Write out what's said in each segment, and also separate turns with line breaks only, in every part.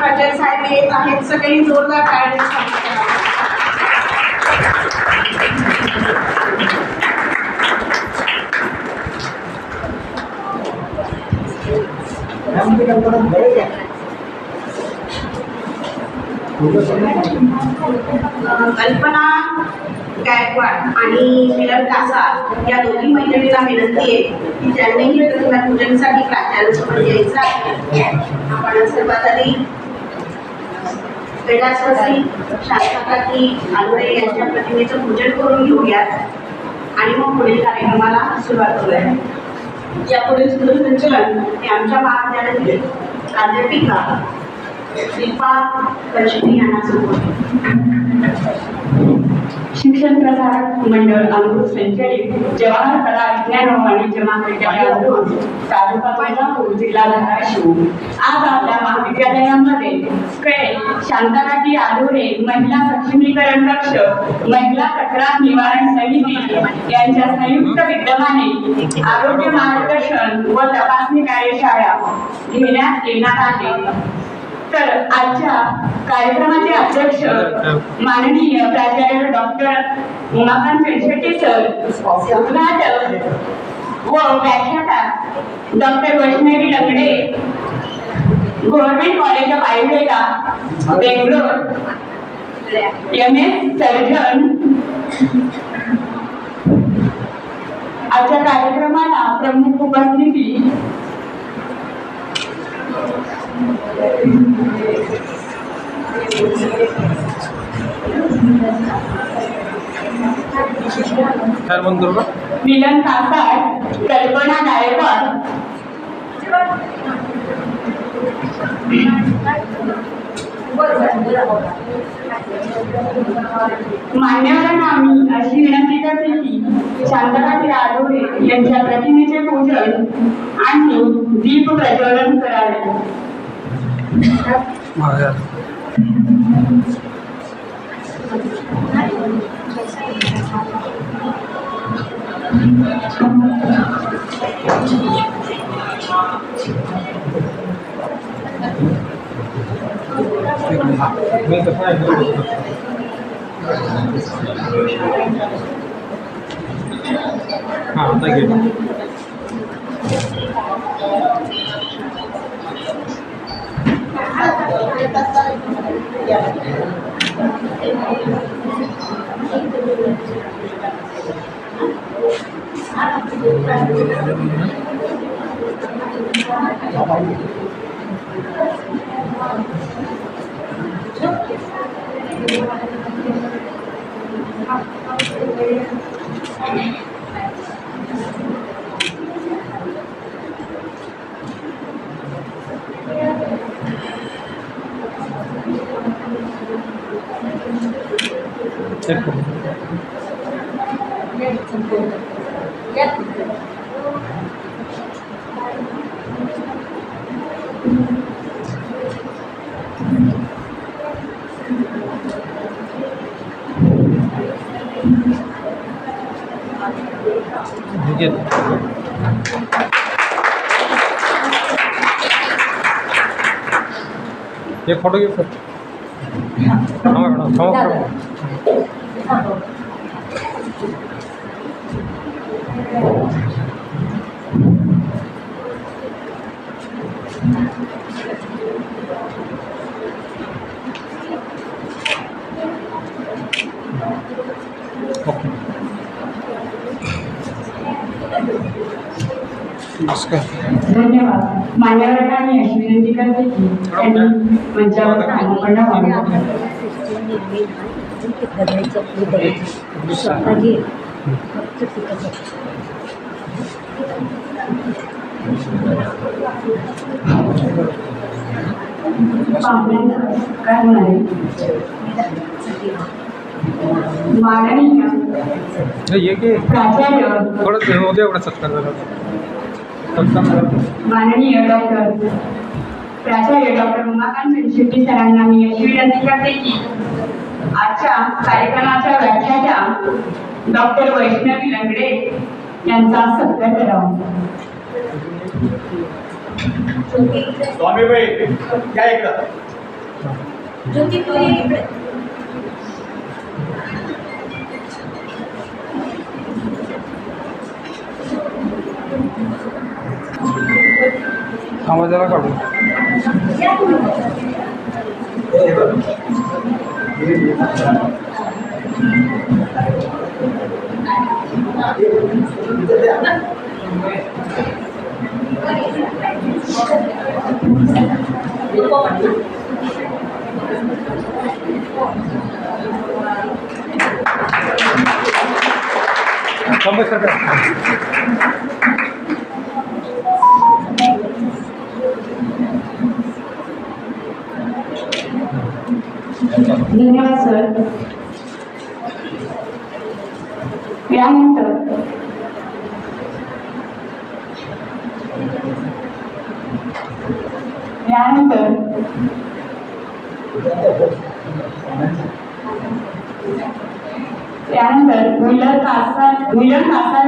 पाटील साहेब येत आहेत. सगळी जोरदार टाळ्यांनी स्वागत करा. कल्पना गायकवाड आणि मिलन कासा या दोन्ही मैत्रिणींना विनंती आहे की त्यांनीही प्रतिमा पूजनासाठी प्राचार्यांसोबत यायचं आहे. आपण सर्वात आधी कैलासवासी शास्त्रकाकी आंधळे यांच्या प्रतिमेचं पूजन करून घेऊयात आणि मग पुढील कार्यक्रमाला सुरुवात करूया. यापुढील सूत्रसंचलन हे आमच्या महाविद्यालयातील प्राध्यापिका दीपा कशमी यांना सोबत. शिक्षण प्रसारक मंडळ अमृत संचलित जवाहर कला विज्ञान व वाणिज्य महाविद्यालयातून तालुका कोल्हापूर जिल्हा धाराशिव आज आपल्या महाविद्यालयामध्ये शांताकाठी आढोरे महिला सक्षमीकरण कक्ष महिला तक्रार निवारण समिती यांच्या संयुक्त विद्यमाने आरोग्य मार्गदर्शन व तपासणी कार्यशाळा घेण्यात येणार आहे. तर आजच्या कार्यक्रमाचे अध्यक्ष माननीय प्राचार्य डॉक्टर उमाकांत शेट्टी सर, उद्घाटक व व्याख्याता doctor Vaishnavi Langade, government college of Ayurveda Bangalore, MS surgeon. आजच्या कार्यक्रमाला प्रमुख उपस्थिती मिलन कासाड, कल्पना गायकवाड, मान्यवरांना आम्ही अशी विनंती करते की शांताकाठी आढोरे यांच्या प्रतिमेचे पूजन आणि दीप प्रज्वलन करावे.
एक फोटो घेऊ
धन्यवाद. मान्यवरांनी अशी विनंती करते की त्यांनी मंचावर स्थानापन्न व्हावे. काय म्हणाले माननीय प्राचार्य माननीय डॉक्टर प्राचार्य डॉक्टर उमाकांत शेट्टी सरांना मी अशी विनंती करते की आजच्या कार्यक्रमाच्या व्याख्यात्या डॉक्टर वैष्णवी लंगडे यांचा सत्कार करावा.
स्वामीबाई या इकडं.
ज्योती तू ये इकडे.
आवाजाला काढू.
या तुम्ही.
धन्यवाद सर. यानंतर मिलन कासार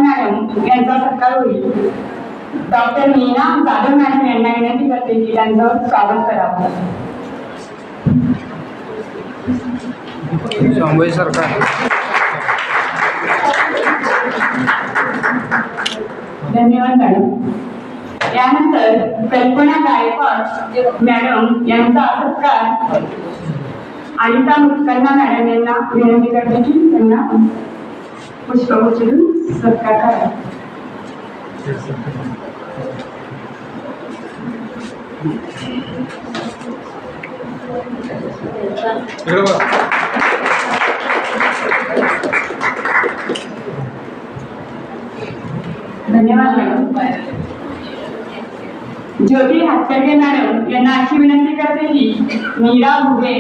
मॅडम यांचा सत्कार होईल. डॉक्टर मीना जाधव मॅडम यांना विनंती करते की त्यांचं स्वागत करावं.
मुंबई सरकार.
धन्यवाद मॅडम. यानंतर कल्पना गायकवाड मॅडम यांचा सत्कार अनिता मुत्कन्ना मॅडम यांना विनंती करते की त्यांना पुष्प उचलून सत्कार करा. धन्यवाद मॅडम. ज्योती हातकर्गे मॅडम यांना अशी विनंती करते की मीरा भुगे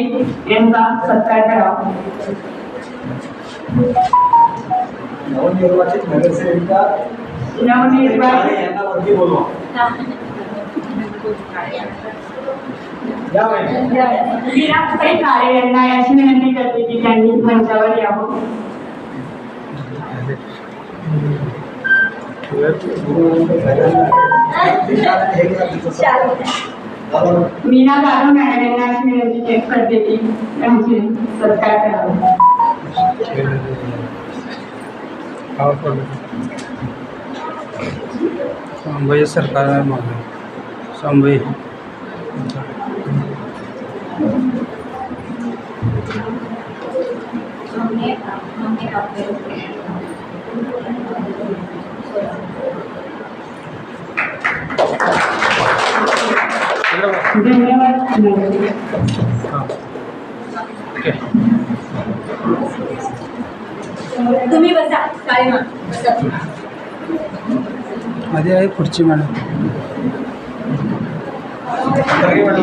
यांचा सत्कार करावा.
नवनिर्वाचित नगरसेविका यांना वरती बोलवा.
मीरा काळे यांना अशी विनंती करते की त्यांनी मंचावर यावं. मीना जाधव मॅडम यांना अशी विनंती करते की त्यांची सत्कार करावा.
मुंबई सरकार मुंबई.
धन्यवाद.
तुम्ही बसा. काळे मॅम बसा.
मध्ये आहे खुर्ची मॅडम.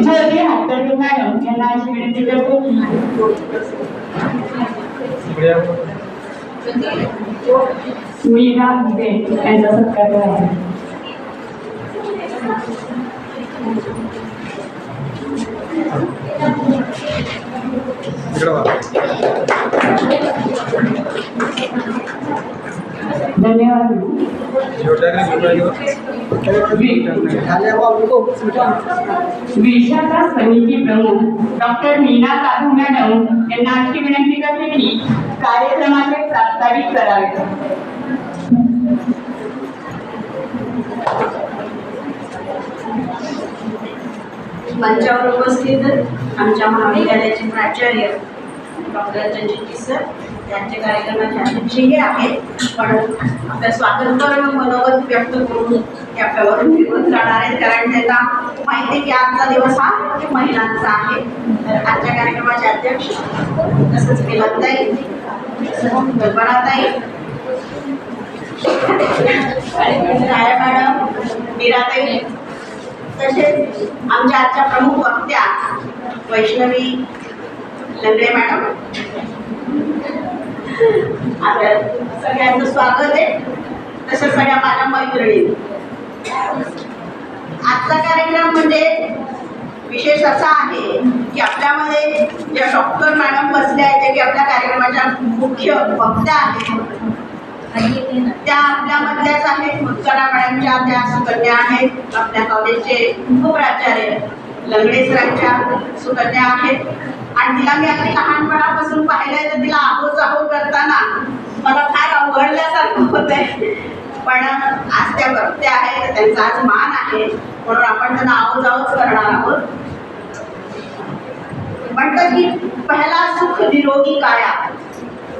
ज्योती हातकर्गे मॅडम यांना अशी विनंती करते की मीरा भुगे यांचा सत्कार करावा. धन्यवाद. विशाखा समिती प्रमुख डॉक्टर मीना जाधव मॅडम यांना अशी विनंती करते की कार्यक्रमाचे प्रास्ताविक करावे.
मंचावर उपस्थित आमच्या महाविद्यालयाचे प्राचार्य डॉक्टर रणजित सर यांचे कार्यक्रमाचे अध्यक्षही आहेत. पण आपल्या स्वातंत्र्य मनोगत व्यक्त करून ते आपल्यावरून निघून जाणार आहेत, कारण त्यांना माहिती आहे की आजचा दिवस हा महिलांचा आहे. तर आजच्या कार्यक्रमाचे अध्यक्ष तसंच मिलनताई, कल्पनाताई, राया मॅडम, मीराताई, तसेच आमच्या आजच्या प्रमुख वक्त्या वैष्णवी लंगडे मॅडम, आपल्या सगळ्यांचं स्वागत आहे. तसेच सगळ्या माझ्या मैत्रिणी. आजचा कार्यक्रम म्हणजे विशेष असा आहे की आपल्यामध्ये ज्या डॉक्टर मॅडम बसल्या आहेत की आपल्या कार्यक्रमाच्या मुख्य वक्त्या आहेत त्या आपल्यामधल्याच आहेत. मुत्कन्ना मॅडमच्या त्या सुकन्या आहेत, आपल्या कॉलेजचे उपप्राचार्य लंगडे सरांच्या सुकन्या आहेत आणि तिला मी अगदी लहानपणापासून पाहिलंय तर तिला आहो करताना मला फार अवघडल्यासारखं होत आहे. पण आज त्या बघते आहे तर त्यांचा आज मान आहे म्हणून आपण त्यांना आहोच करणार आहोत. म्हणतात की पहिला सुख निरोगी काया,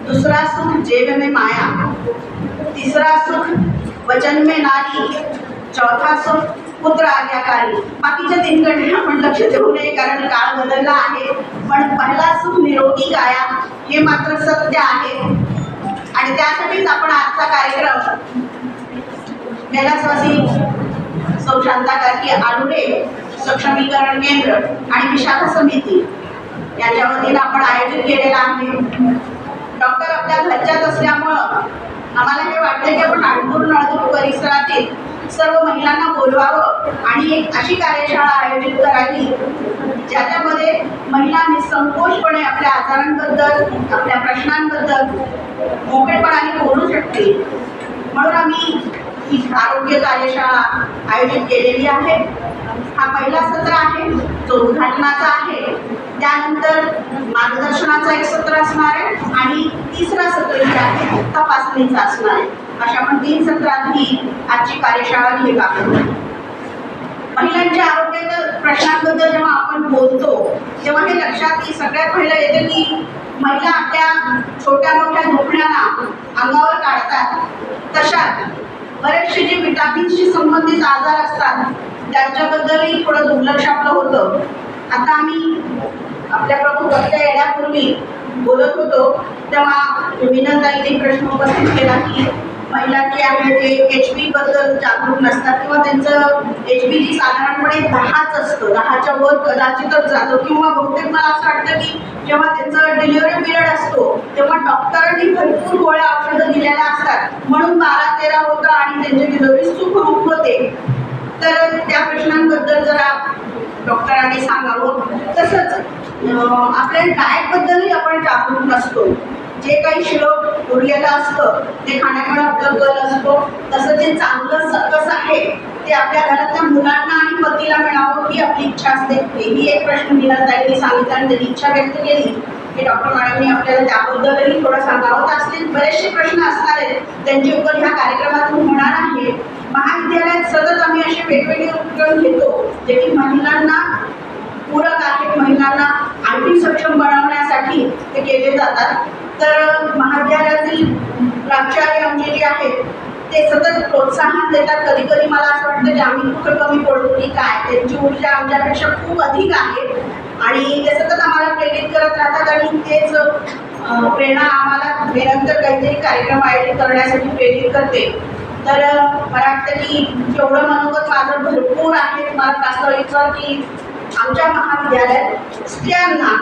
दुसरा सुख जेब में माया, तिसरा सुख वचन में नारी, चौथा सुख पुत्र आज्ञाकारी. बाकीच्या तीनकडे आपण लक्ष देऊ नये कारण काळ बदलला आहे. पण पहिला सुख निरोगी काया हे मात्र सत्य आहे आणि त्यासाठीच आपण आजचा कार्यक्रम कैलासवासी सौ शांता काकी आडुडे सक्षमीकरण केंद्र आणि विशाखा समिती यांच्या वतीनं आपण आयोजित केलेला आहे. डॉक्टर आपल्या घरच्यात असल्यामुळं आम्हाला हे वाटतं की आपण नळदूर परिसरातील सर्व महिलांना बोलवावं आणि एक अशी कार्यशाळा आयोजित करावी ज्याच्यामध्ये महिला निसंकोचपणे आपल्या आजारांबद्दल आपल्या प्रश्नांबद्दल मोकळेपणाने बोलू शकतील. म्हणून आम्ही ही आरोग्य कार्यशाळा आयोजित केलेली आहे. हा पहिला सत्र आहे जो उद्घाटनाचा आहे. त्यानंतर मार्गदर्शनाचा एक सत्र असणार आहे आणि तिसरा सत्र जे आहे तपासणीचा असणार आहे. अशा आपण 3 सत्रात ही आजची कार्यशाळा घेत आहोत. महिलांच्या आरोग्याच्या प्रश्नांबद्दल जेव्हा आपण बोलतो तेव्हा हे लक्षात सगळ्यात पहिलं येते की महिला आपल्या छोट्या मोठ्या दुखण्याला अंगावर काढतात. तशात बरेचसे जे विटामिन्सशी संबंधित आजार असतात त्यांच्याबद्दलही थोडं दुर्लक्ष आपलं होतं. आता आम्ही आपल्या प्रमुख वक्त्या येण्यापूर्वी बोलत होतो तेव्हा विनंताईने प्रश्न उपस्थित केला की महिलांचे आहे ते HP बद्दल जागरूक नसतात किंवा त्यांचं HB जी साधारणपणे 10च असतं, 10च्या वर कदाचितच जातो किंवा बहुतेक मला असं वाटतं की जेव्हा त्यांचं डिलिव्हरी पिरियड असतो तेव्हा डॉक्टरांनी भरपूर गोळ्या औषधं दिलेल्या असतात म्हणून 12-13 होतं आणि त्यांची डिलिव्हरी सुखरूप होते. तर त्या प्रश्नांबद्दल जरा डॉक्टरांनी सांगावं. तसंच आपल्या डाएटबद्दलही आपण जागरूक नसतो. जे काही शिळं उरलेलं असतं ते खाण्यामुळे आपला कल असतो. तसं जे चांगलं सकस आहे ते आपल्या घरातल्या मुलांना आणि पतीला मिळावं ही आपली इच्छा असते. हेही एक प्रश्न मीनाताईंनी सांगितला आणि त्यांनी इच्छा व्यक्त केली की डॉक्टर मॅडमनी आपल्याला त्याबद्दलही थोडं सांगावं. असले बरेचसे प्रश्न असणार आहेत त्यांची उत्तर ह्या कार्यक्रमातून होणार आहे. महाविद्यालयात सतत आम्ही असे वेगवेगळे उपक्रम घेतो जे की महिलांना पूरक आहेत, महिलांना आणखी सक्षम बनवण्यासाठी ते केले जातात. तर महाविद्यालयातील प्राचार्य आमचे जे आहेत ते सतत प्रोत्साहन देतात. कधी कधी मला असं वाटतं की आम्ही कुठं कमी पडतो की काय, त्यांची ऊर्जा आमच्यापेक्षा खूप अधिक आहे आणि ते सतत आम्हाला प्रेरित करत राहतात आणि तेच प्रेरणा आम्हाला निरंतर काहीतरी कार्यक्रम आयोजित करण्यासाठी प्रेरित करते. तर मला वाटतं की जेवढं मनोगत माझं भरपूर आहे. मला जास्त विचार की आमच्या महाविद्यालयात स्त्रियांना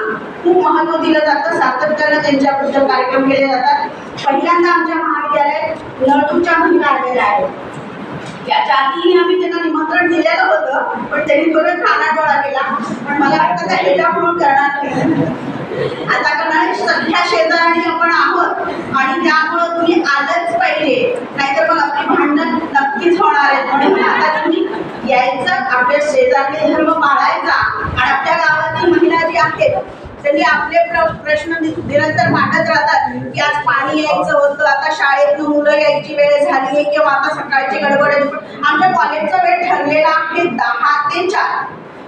खूप महत्त्व दिलं जातं. सातत्यानं त्यांच्याबद्दल कार्यक्रम केले जातात. पहिल्यांदा आमच्या महाविद्यालयात नळदूरच्या महिला आलेल्या आहेत. याच्या आधीही आम्ही त्यांना निमंत्रण दिलेलं होतं पण त्यांनी थोडं कानाडोळा केला. पण मला वाटतं त्या ह्याच्याकडून करणार नाही. आता कारण सध्या शेजारी आपण आहोत आणि त्यामुळं तुम्ही आलंच पाहिजे नाहीतर मग आपली भांडण नक्कीच होणार आहेत. म्हणून आता तुम्ही यायचं, आपल्या शेजारी धर्म पाळायचा आणि आपल्या गावातील महिला जी आहेत त्यांनी आपले प्रश्न निरंतर मांडत राहतात की आज पाणी यायचं होतं, आता शाळेतून मुलं यायची वेळ झाली आहे किंवा आता सकाळची गडबड आहे. आमच्या कॉलेजचा वेळ ठरलेला आहे 10 ते 4.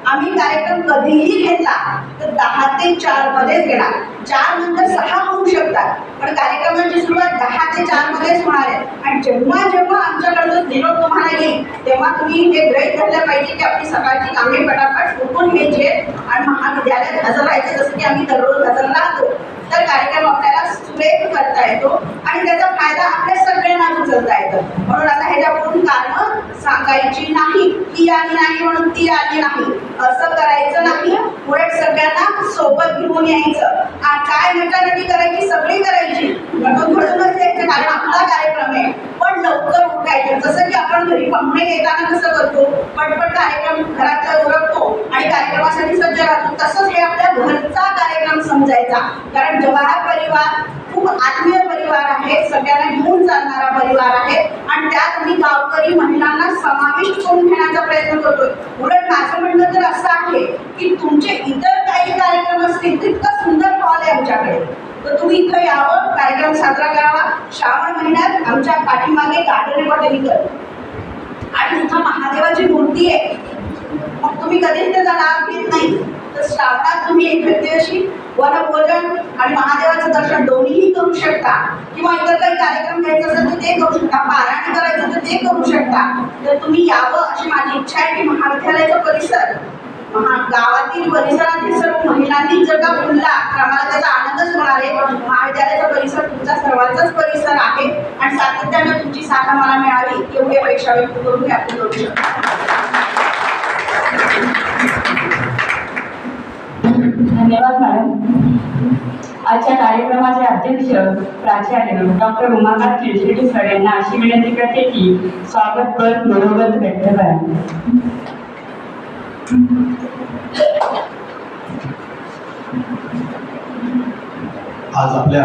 आम्ही कार्यक्रम कधीही घेतला तर 10 ते 4 मध्येच घेणार. 4 नंतर 6 होऊ शकतात पण कार्यक्रमाची सुरुवात 10 ते 4 मध्येच होणार आहे. आणि जेव्हा जेव्हा आमच्याकडचं निरोप तुम्हाला येईल तेव्हा तुम्ही हे गृहीत धरलं पाहिजे की आपली सकाळची कामे पटापट उठून घ्यायची आणि महाविद्यालयात हजर राहायचे जसं की आम्ही दररोज हजर राहतो. तर कार्यक्रम आपल्याला सुरेख करता येतो आणि त्याचा फायदा आपल्या सगळ्यांना उचलता येतो. म्हणून आता ह्याच्याकडून कारणं सांगायची नाही, ही आली नाही म्हणून ती आली नाही असं करायचं नाही. उलट सगळ्यांना सोबत घेऊन यायचं आणि काय नटानटी करायची सगळी करायची, घडूनच यायचं कारण आपला कार्यक्रम आहे. पण लवकर उठायचं. जसं की आपण घरी पाहुणे येताना कसं करतो, पटपट कार्यक्रम घरातला उरकतो आणि कार्यक्रमासाठी सज्ज राहतो, तसंच हे आपल्या घरचा कार्यक्रम समजायचा, कारण जवाहर परिवार खूप आत्मीय परिवार आहे, सगळ्यांना घेऊन चालणारा परिवार आहे आणि त्यात आम्ही गावकरी महिलांना समाविष्ट करून घेण्याचा प्रयत्न करतोय. उलट माझं म्हणणं तर असं आहे की तुमचे इतर काही कार्यक्रम असतील तितका सुंदर हॉल आहे आमच्याकडे, तर तुम्ही इथं यावं, कार्यक्रम साजरा करावा. श्रावण महिन्यात आमच्या पाठीमागे गार्डन बॉटॅनिकल आणि तिथं महादेवाची मूर्ती आहे. मग तुम्ही कधीच त्याचा लाभ घेत नाही, तर श्रावणात तुम्ही एक अशी वनभोजन आणि महादेवाचं दर्शन दोन्हीही करू शकता, किंवा इतर काही कार्यक्रम घ्यायचा असेल तर ते करू शकता, पारायण करायचं तर ते करू शकता. तर तुम्ही यावं अशी माझी इच्छा आहे की महाविद्यालयाचा परिसर, गावातील परिसरातील सर्व महिलांनी जर का बोलला तर आम्हाला त्याचा आनंदच होणार आहे. महाविद्यालयाचा परिसर तुमचा सर्वांचाच परिसर आहे आणि सातत्यानं तुमची साथ आम्हाला मिळावी एवढी अपेक्षा व्यक्त करून मी आपण करू शकतो.
धन्यवाद मॅडम. आजच्या कार्यक्रमाचे अध्यक्ष प्राचार्य डॉक्टर उमाकांत खिळशेटी सर यांना अशी विनंती करते की स्वागतपर मनोगत व्यक्त करा.
आज आपल्या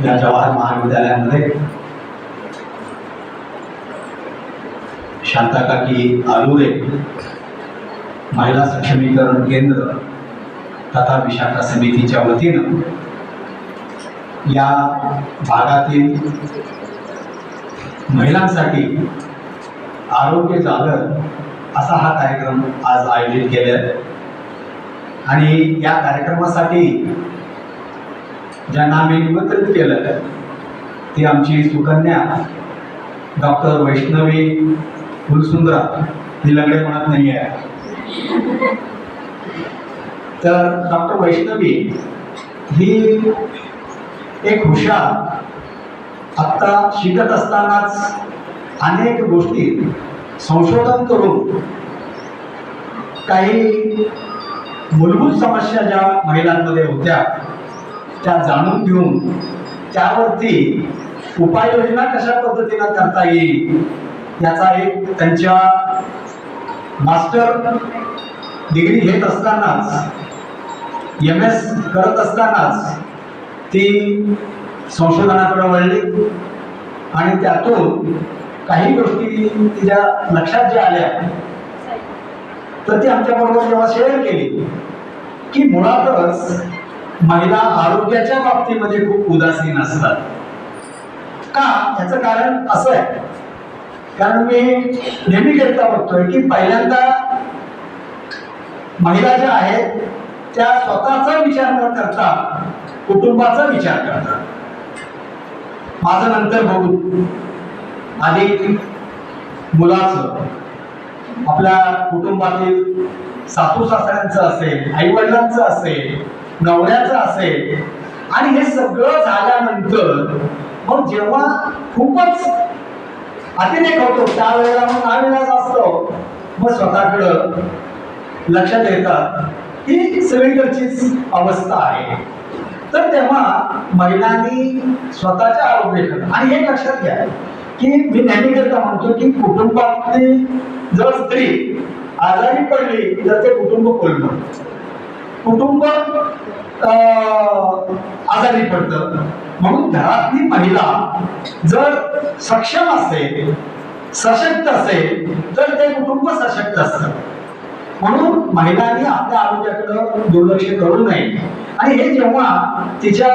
या जवाहर महाविद्यालयामध्ये शांताकाकी आलुरे महिला सक्षमीकरण केंद्र तथा विशाखा समितीच्या वतीनं या भागातील महिलांसाठी आरोग्य जागर असा हा कार्यक्रम आज आयोजित केला आहे. आणि या कार्यक्रमासाठी ज्यांना आम्ही निमंत्रित केलं ती आमची सुकन्या डॉक्टर वैष्णवी फुलसुंदरा, ही लंगडे म्हणत नाही आहे. तर डॉक्टर वैष्णवी ही एक हुशार, आत्ता शिकत असतानाच अनेक गोष्टी संशोधन करून काही मूलभूत समस्या ज्या महिलांमध्ये होत्या त्या जाणून घेऊन त्यावरती उपाययोजना कशा पद्धतीनं करता येईल याचा एक त्यांच्या मास्टर डिग्री घेत असतानाच, MS करत असतानाच ती संशोधनाकडे वळली आणि त्यातून काही गोष्टी तिच्या लक्षात ज्या आल्या तर ती आमच्याबरोबर जेव्हा शेअर केली की मुळातच महिला आरोग्याच्या बाबतीमध्ये खूप उदासीन असतात. का? याचं कारण असं आहे, कारण मी नेहमी करता बघतोय की पहिल्यांदा महिला ज्या आहेत त्या स्वतःचा विचार न करता कुटुंबाचा विचार करतात. माझं नंतर बघून आधी मुलाचं, आपल्या कुटुंबातील सासू सासऱ्यांचं असेल, आई वडिलांचं असेल, नवऱ्याचं असेल, आणि हे सगळं झाल्यानंतर मग जेव्हा खूपच अतिरेक होतो त्यावेळेला मग नाविलाज असतो, मग स्वतःकडं लक्षात येतात ही सगळीकडचीच अवस्था आहे. तर तेव्हा महिलांनी स्वतःच्या आरोग्याकडे, आणि हे लक्षात घ्या की मी नेहमी करता म्हणतो की कुटुंबातली जर स्त्री आजारी पडली तर ते कुटुंब कोलमडतं, कुटुंब आजारी पडतं. म्हणून घरातली महिला जर सक्षम असेल, सशक्त असेल तर ते कुटुंब सशक्त असतं. म्हणून महिलांनी आपल्या आरोग्याकडे दुर्लक्ष करू नये. आणि हे जेव्हा तिच्या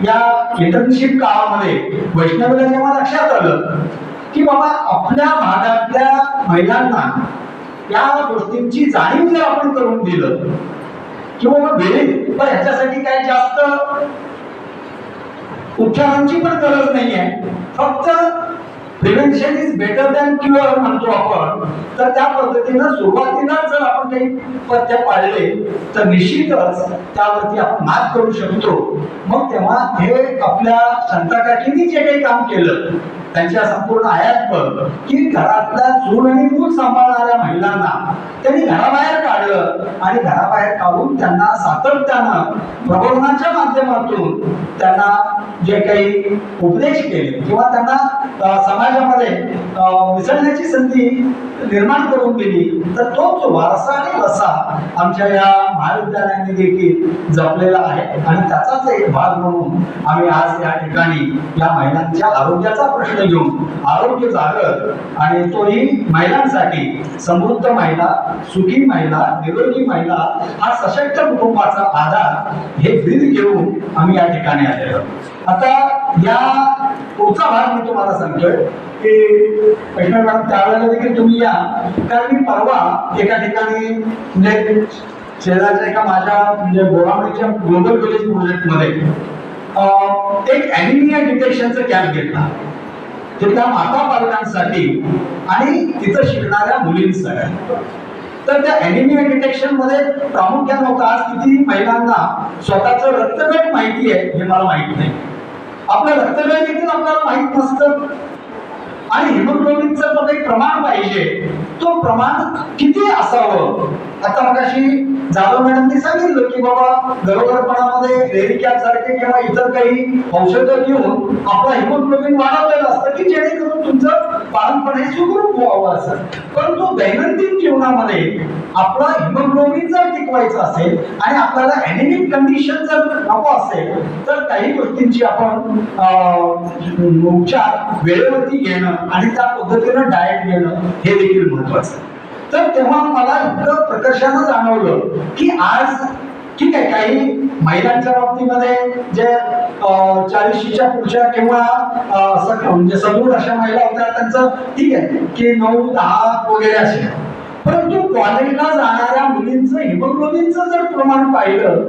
या इंटर्नशिप काळामध्ये वैष्णवीला जेव्हा लक्षात आलं की बाबा आपल्या भागातल्या महिलांना या गोष्टींची जाणीव जर आपण करून दिलं किंवा मग वेळी, पण ह्याच्यासाठी काही जास्त उपचारांची पण गरज नाही आहे, फक्त prevention is better than cure म्हणतो आपण. तर त्या पद्धतीनं सुरुवातीला जर आपण काही पथ्य पाळले तर निश्चितच त्यावरती आपण मात करू शकतो. मग तेव्हा हे आपल्या संताकाकींनी जे काही काम केलं त्यांच्या संपूर्ण आयात की घरातल्या चूल आणि मूल सांभाळणाऱ्या महिलांना त्यांनी घराबाहेर काढलं आणि घराबाहेर काढून त्यांना सातत्यानं प्रबोधनाच्या माध्यमातून त्यांना जे काही उपदेश केले किंवा त्यांना समाजामध्ये मिसळण्याची संधी निर्माण करून दिली, तर तोच वारसा आणि वसा आमच्या या महाविद्यालयाने देखील जपलेला आहे. आणि त्याचाच एक भाग म्हणून आम्ही आज या ठिकाणी या महिलांच्या आरोग्याचा प्रश्न घेऊन आरोग्य जागृत आणि तोही महिलांसाठी समृद्ध महिला, सुखी महिला, निरोगी महिला, हा सशक्त कुटुंबाचा आधार हे ब्रीद घेऊन आम्ही या ठिकाणी आलेलो. आता या पुढचा भाग मी तुम्हाला सांगतोय की वैष्णवी मॅडम त्यावेळेला देखील तुम्ही या, कारण मी परवा एका ठिकाणी म्हणजे शेजारच्या एका माझ्या म्हणजे बोरामणीच्या ग्लोबल विलेज प्रोजेक्टमध्ये एक ॲनिमिया डिटेक्शनचा कॅम्प घेतला तिथल्या माता पालकांसाठी आणि तिथं शिकणाऱ्या मुलींसाठी. तर त्या ॲनिमिया डिटेक्शन मध्ये प्रामुख्याने होता आज किती महिलांना स्वतःचं रक्तगट माहिती आहे हे मला माहित नाही. आपलं रक्तगट देखील आपल्याला माहित नसतं आणि हिमोग्लोबिनचं जो काही प्रमाण पाहिजे तो प्रमाण किती असावं. आता मगाशी जाधव मॅडमनी सांगितलं की बाबा गरोदरपणामध्ये रेरिकॅप सारखे किंवा इतर काही औषधं घेऊन आपला हिमोग्लोबिन वाढवलेलं असतं की जेणेकरून तुमचं बाळपण हे सुखरूप व्हावं असं. परंतु दैनंदिन जीवनामध्ये आपला हिमोग्लोबिन जर टिकवायचं असेल आणि आपल्याला ॲनिमिक कंडिशन जर नको असेल तर काही गोष्टींची आपण उपचार वेळेवरती घेणं आणि त्या पद्धतीनं डाएट घेणं हे देखील महत्वाचं. तर तेव्हा मला इतकं प्रकर्षानं जाणवलं की आज ठीक आहे काही महिलांच्या बाबतीमध्ये जे 40च्या पुढच्या किंवा म्हणजे सदृढ अशा महिला होत्या त्यांचं ठीक आहे की 9-10 वगैरे असे. परंतु कॉलेजला जाणाऱ्या मुलींचं हिमोग्लोबिनचं जर प्रमाण पाहिलं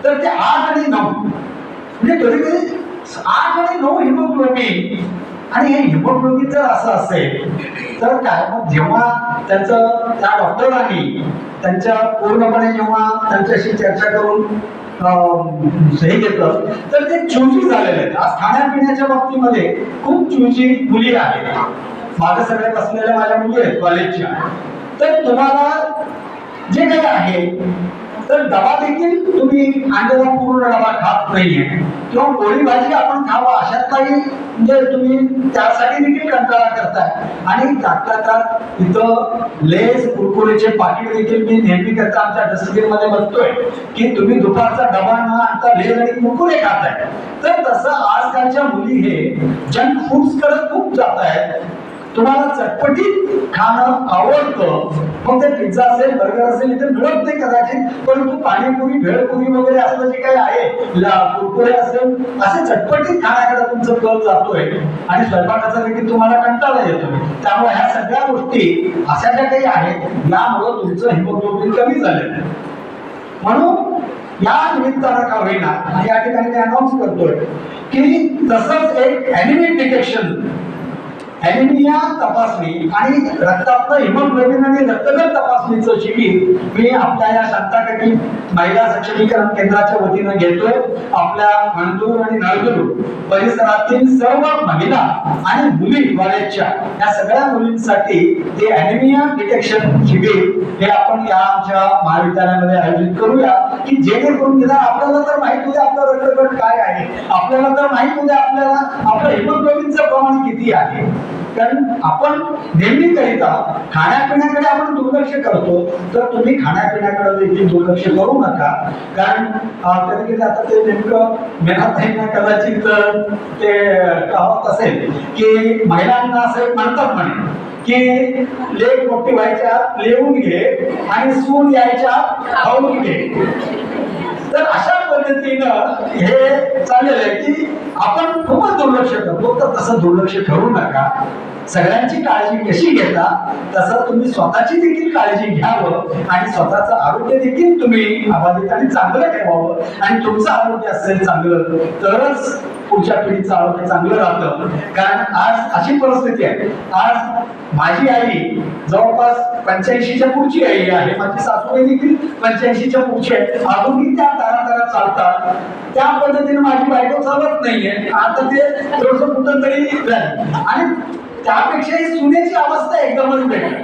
तर ते 8 आणि 9 म्हणजे कधी कधी 8 आणि 9 हिमोग्लोबिन. आणि हे हिमोग्लोबिन जर असं असेल तर काय मग जेव्हा त्यांचं त्या डॉक्टरांनी त्यांच्या पूर्णपणे जेव्हा त्यांच्याशी चर्चा करून हे घेतलं तर ते चुजी झालेले आहेत. आज खाण्यापिण्याच्या बाबतीमध्ये खूप चुजी मुली आहेत. माझ्या सगळ्या बसलेल्या माझ्या मुली आहेत कॉलेजच्या. तर तुम्हाला जे काही आहे तर डबा देखील तुम्ही अंड्याचा पूर्ण डबा खात नाहीये किंवा पोळी भाजी आपण खावा अशात काही म्हणजे तुम्ही त्यासाठी देखील कंटाळा करताय. आणि त्यातल्या इथं लेस कुरकुरेचे पाकिट देखील मी नेहमी करता आमच्या डस्टबिन मध्ये बघतोय की तुम्ही दुपारचा डबा न आणता लेस आणि कुरकुरे खाताय. तर तसं आजकालच्या मुली हे जंक फूड्स कडे खूप जात आहेत. तुम्हाला चटपटीत खाणं आवडतं, मग ते पिझ्झा असेल बर्गर असेल इथे मिळत नाही कदाचित, परंतु पाणीपुरी भेळपुरी वगैरे असं जे काही आहे कुरकुरे असेल असे चटपटीत खाण्याकडे तुमचं कल जातोय आणि स्वयंपाकाचा देखील तुम्हाला कंटाळा येतोय. त्यामुळे ह्या सगळ्या गोष्टी अशा ज्या काही आहेत यामुळे तुमचं हिमोग्लोबिन कमी झालेलं आहे. म्हणून या निमित्तानं का होईना या ठिकाणी मी अनाऊन्स करतोय की तसंच एक ॲनिमिक डिटेक्शन ॲनिमिया तपासणी आणि रक्तातलं हिमोग्लोबिन आणि रक्तगट तपासणीचं शिबिर मी आपल्या या शांताटकी महिला सक्षमीकरण केंद्राच्या वतीनं घेतोय. आपल्या मणदूर आणि नळदूर परिसरातील सर्व महिला आणि मुली कॉलेजच्या या सगळ्या मुलींसाठी हे ॲनिमिया डिटेक्शन शिबिर हे आपण या आमच्या महाविद्यालयामध्ये आयोजित करूया की जेणेकरून निदान आपल्याला तर माहित होते आपलं रक्तगट काय आहे, आपल्याला तर माहित होते आपल्याला आपलं हिमोग्लोबिनचं प्रमाण किती आहे. कारण आपण नेहमी करिता खाण्यापिण्याकडे आपण दुर्लक्ष करतो तर तुम्ही खाण्यापिण्याकडे देखील दुर्लक्ष करू नका. कारण कधी कधी आता ते नेमकं मेहनत कदाचित ते कहावत असेल की महिलांना असं म्हणतात म्हणे की लेक मोठी व्हायच्या लिहून घे आणि सून यायच्या खाऊन घे. तर अशा पद्धतीनं हे चाललेलं आहे की आपण खूपच दुर्लक्ष करतो. तर तसं दुर्लक्ष करू नका. सगळ्यांची काळजी कशी घेता तसं तुम्ही स्वतःची देखील काळजी घ्यावं आणि स्वतःचं आरोग्य देखील तुम्ही अबाधित आणि चांगलं ठेवावं. आणि तुमचं आरोग्य असेल चांगलं तरच पुढच्या पिढीचं आरोग्य चांगलं राहतं. कारण आज अशी परिस्थिती आहे, आज माझी आई जवळपास 85च्या पुढची आई आहे, माझी सासूबाई देखील 85च्या पुढची आहे. अजूनही त्या चालतात त्या पद्धतीने माझी बायको चालत नाहीये. आता ते थोडस कुठं तरी झालं आणि त्यापेक्षाही सुनेची अवस्था एकदमच वेगळी.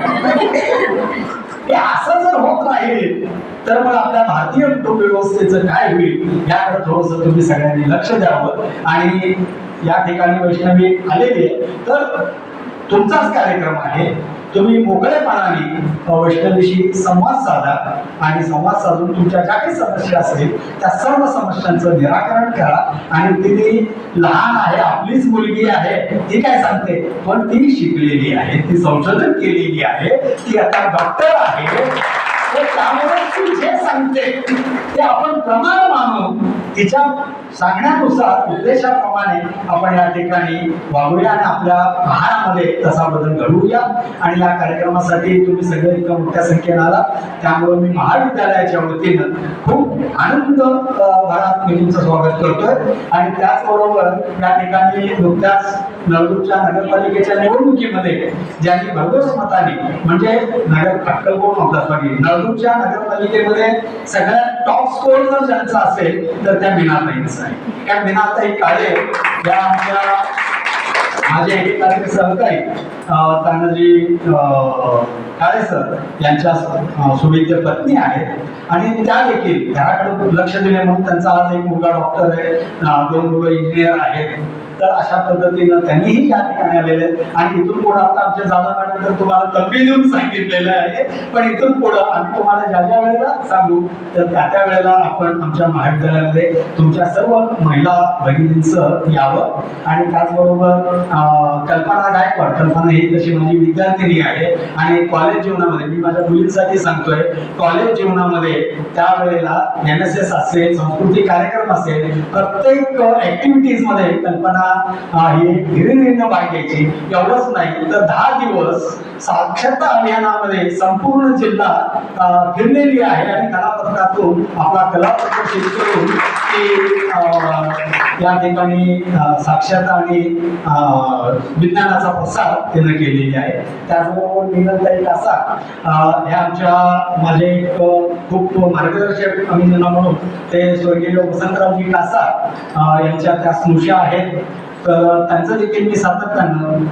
हे असं जर होत राहील तर मग आपल्या भारतीय कुटुंब व्यवस्थेचं काय होईल याकडे थोडस तुम्ही सगळ्यांनी लक्ष द्यावं. आणि या ठिकाणी वैष्णवी आलेली आहे तर तुमचाच कार्यक्रम आहे. तुम्ही मोकळेपणाने वैष्णवीशी संवाद साधा आणि संवाद साधून तुमच्या ज्या काही समस्या असतील त्या सर्व समस्यांचं निराकरण करा. आणि ती लहान आहे, आपलीच मुलगी आहे, ती काय सांगते पण ती शिकलेली आहे, ती संशोधन केलेली आहे, ती आता डॉक्टर आहे. त्यामुळे ती जे सांगते ते आपण प्रमाण मानून तिच्या सांगण्यानुसार उद्देशाप्रमाणे आपण या ठिकाणी वागूया आणि आपल्या आहारामध्ये तसा बदल घडवूया. आणि या कार्यक्रमासाठी तुम्ही सगळे इतक्या मोठ्या संख्येने आला त्यामुळे मी महाविद्यालयाच्या वतीनं खूप आनंद भरात मी तुमचं स्वागत करतोय. आणि त्याचबरोबर या ठिकाणी नुकत्याच नळदूरच्या नगरपालिकेच्या निवडणुकीमध्ये ज्यांनी भरघोस मताने म्हणजे नळदूरच्या नगरपालिकेमध्ये सगळ्यात टॉप स्कोर जर ज्यांचा असेल तर त्या मीनाताईंचा आहे. कारण मीनाताई काळे या आमच्या माझे एकेकाचे सहकारी तानाजी काळे सर यांच्या सुविद्य पत्नी आहेत आणि त्या देखील घराकडे लक्ष दिले म्हणून त्यांचा आज एक मुलगा डॉक्टर आहे, 2 मुलं इंजिनियर आहेत. तर अशा पद्धतीनं त्यांनीही या ठिकाणी आलेले आहेत. आणि इथून पुढे आता आमच्या जाधव मॅडम तर तुम्हाला तब्बी देऊन सांगितलेलं आहे पण इथून पुढं आम्ही तुम्हाला ज्या ज्या वेळेला सांगू तर त्या त्या वेळेला आपण आमच्या महाविद्यालयामध्ये तुमच्या सर्व महिला भगिनींचं यावं. आणि त्याचबरोबर कल्पना गायकवाड, कल्पना ही तशी माझी विद्यार्थिनी आहे आणि कॉलेज जीवनामध्ये मी माझ्या मुलींसाठी सांगतोय कॉलेज जीवनामध्ये त्यावेळेला NSS असेल, सांस्कृतिक कार्यक्रम असेल, प्रत्येक ऍक्टिव्हिटीज मध्ये कल्पना ही हिरिरीनं भाग घ्यायची. एवढंच नाही तर 10 दिवस साक्षरता अभियानामध्ये संपूर्ण जिल्हा फिरलेली आहे आणि कलापथकातून आपला कलापथक सिद्ध करून ती या ठिकाणी साक्षरता आणि विज्ञानाचा प्रसार तिनं केलेली आहे. त्याचबरोबर मीनाताई कासा ह्या आमच्या माझे एक खूप मार्गदर्शक आम्ही त्यांना म्हणून ते स्वर्गीय वसंतरावजी कासा यांच्या त्या स्नुषा आहेत. तर त्यांचं देखील मी सातत्यानं